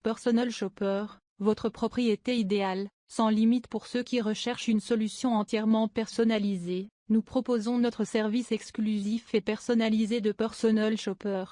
Personal Shopper, votre propriété idéale, sans limite pour ceux qui recherchent une solution entièrement personnalisée. Nous proposons notre service exclusif et personnalisé de Personal Shopper.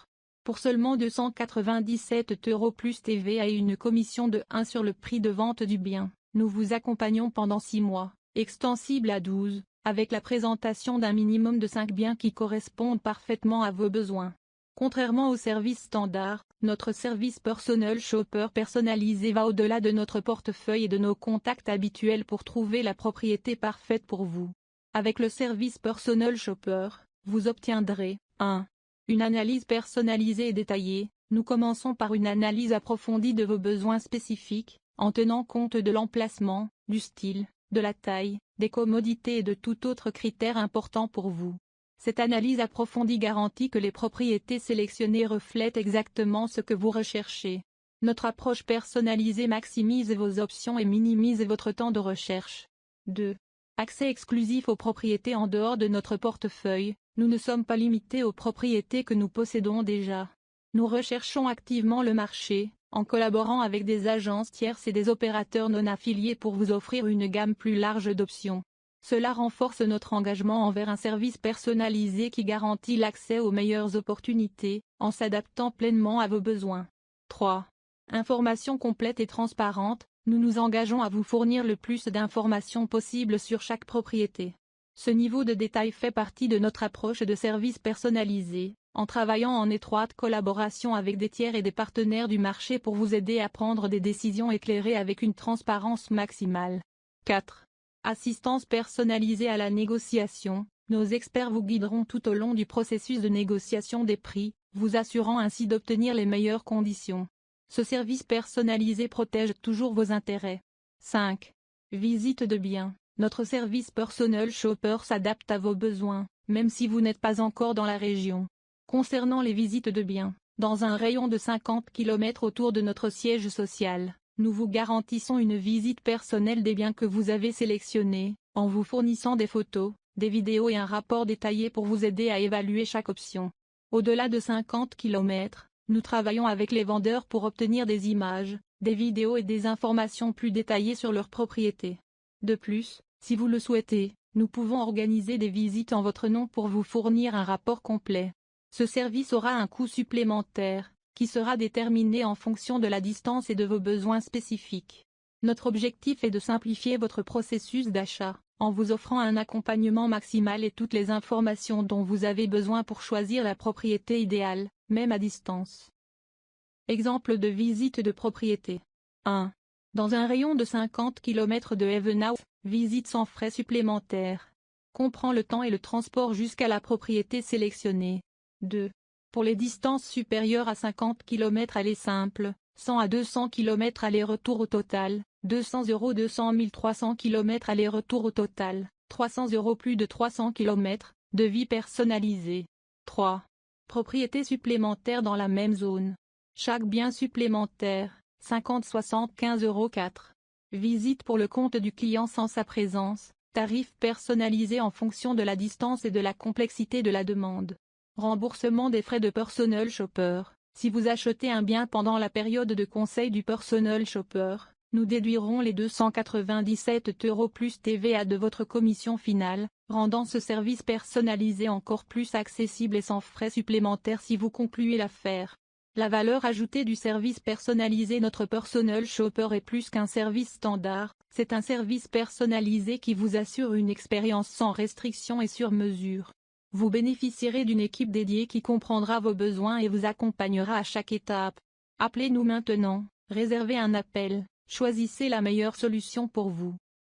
Pour seulement 297 € plus TVA et une commission de 1 sur le prix de vente du bien, nous vous accompagnons pendant 6 mois, extensible à 12, avec la présentation d'un minimum de 5 biens qui correspondent parfaitement à vos besoins. Contrairement au service standard, notre service Personal Shopper personnalisé va au-delà de notre portefeuille et de nos contacts habituels pour trouver la propriété parfaite pour vous. Avec le service Personal Shopper, vous obtiendrez 1. Une analyse personnalisée et détaillée. Nous commençons par une analyse approfondie de vos besoins spécifiques, en tenant compte de l'emplacement, du style, de la taille, des commodités et de tout autre critère important pour vous. Cette analyse approfondie garantit que les propriétés sélectionnées reflètent exactement ce que vous recherchez. Notre approche personnalisée maximise vos options et minimise votre temps de recherche. 2. Accès exclusif aux propriétés en dehors de notre portefeuille. Nous ne sommes pas limités aux propriétés que nous possédons déjà. Nous recherchons activement le marché, en collaborant avec des agences tierces et des opérateurs non affiliés pour vous offrir une gamme plus large d'options. Cela renforce notre engagement envers un service personnalisé qui garantit l'accès aux meilleures opportunités, en s'adaptant pleinement à vos besoins. 3. Information complète et transparente. Nous nous engageons à vous fournir le plus d'informations possible sur chaque propriété. Ce niveau de détail fait partie de notre approche de service personnalisé, en travaillant en étroite collaboration avec des tiers et des partenaires du marché pour vous aider à prendre des décisions éclairées avec une transparence maximale. 4. Assistance personnalisée à la négociation. Nos experts vous guideront tout au long du processus de négociation des prix, vous assurant ainsi d'obtenir les meilleures conditions. Ce service personnalisé protège toujours vos intérêts. 5. Visite de biens. Notre service Personal Shopper s'adapte à vos besoins, même si vous n'êtes pas encore dans la région. Concernant les visites de biens, dans un rayon de 50 km autour de notre siège social, nous vous garantissons une visite personnelle des biens que vous avez sélectionnés, en vous fournissant des photos, des vidéos et un rapport détaillé pour vous aider à évaluer chaque option. Au-delà de 50 km, nous travaillons avec les vendeurs pour obtenir des images, des vidéos et des informations plus détaillées sur leurs propriétés. De plus, si vous le souhaitez, nous pouvons organiser des visites en votre nom pour vous fournir un rapport complet. Ce service aura un coût supplémentaire, qui sera déterminé en fonction de la distance et de vos besoins spécifiques. Notre objectif est de simplifier votre processus d'achat, en vous offrant un accompagnement maximal et toutes les informations dont vous avez besoin pour choisir la propriété idéale, même à distance. Exemple de visite de propriété. 1. Dans un rayon de 50 km de Evenhouse, visite sans frais supplémentaires. Comprend le temps et le transport jusqu'à la propriété sélectionnée. 2. Pour les distances supérieures à 50 km aller simple, 100 à 200 km aller-retour au total, 200 € 200 300 km aller-retour au total, 300 € plus de 300 km, devis personnalisé. 3. Propriété supplémentaire dans la même zone. Chaque bien supplémentaire, 50-75 € 4. Visite pour le compte du client sans sa présence, tarif personnalisé en fonction de la distance et de la complexité de la demande. Remboursement des frais de Personal Shopper. Si vous achetez un bien pendant la période de conseil du Personal Shopper, nous déduirons les 297 € plus TVA de votre commission finale, rendant ce service personnalisé encore plus accessible et sans frais supplémentaires si vous concluez l'affaire. La valeur ajoutée du service personnalisé. Notre Personal Shopper est plus qu'un service standard, c'est un service personnalisé qui vous assure une expérience sans restriction et sur mesure. Vous bénéficierez d'une équipe dédiée qui comprendra vos besoins et vous accompagnera à chaque étape. Appelez-nous maintenant, réservez un appel, choisissez la meilleure solution pour vous.